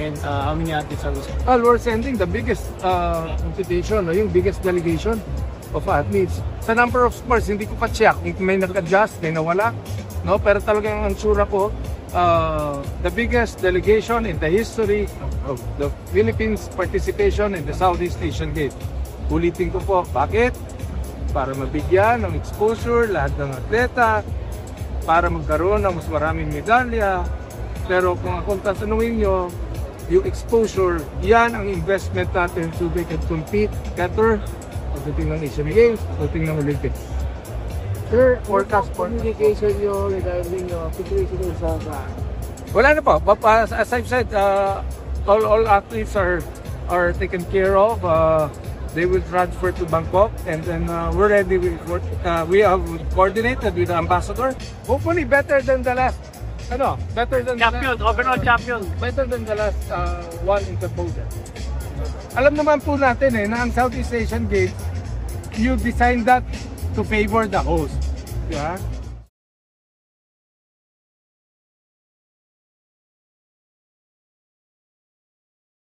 and how many athletes are we? Well, we're sending the biggest invitation, no? Yung biggest delegation of athletes. Sa number of sports, hindi ko pa check kung may nag-adjust, may nawala. No? Pero talagang ang sura ko, the biggest delegation in the history of the Philippines participation in the Southeast Asian Games. Ulitin ko po, bakit? Para mabigyan ng exposure lahat ng atleta, para magkaroon ng mas maraming medalya. Pero kung akong tatanungin nyo, yung exposure, yan ang investment natin so they can compete better pagdating ng Asian Games, pagdating ng Olympics. Sir, Forecast for communication nyo regarding your situation sa wala na po. As I've said, all athletes are taken care of. They will transfer to Bangkok, and then we're ready. We have coordinated with the ambassador. Hopefully, better than the last. Better than Champion, overall champion. Better than the last one in Cambodia. Alam naman po natin na ang Southeast Asian Games, you designed that to favor the host. Yeah?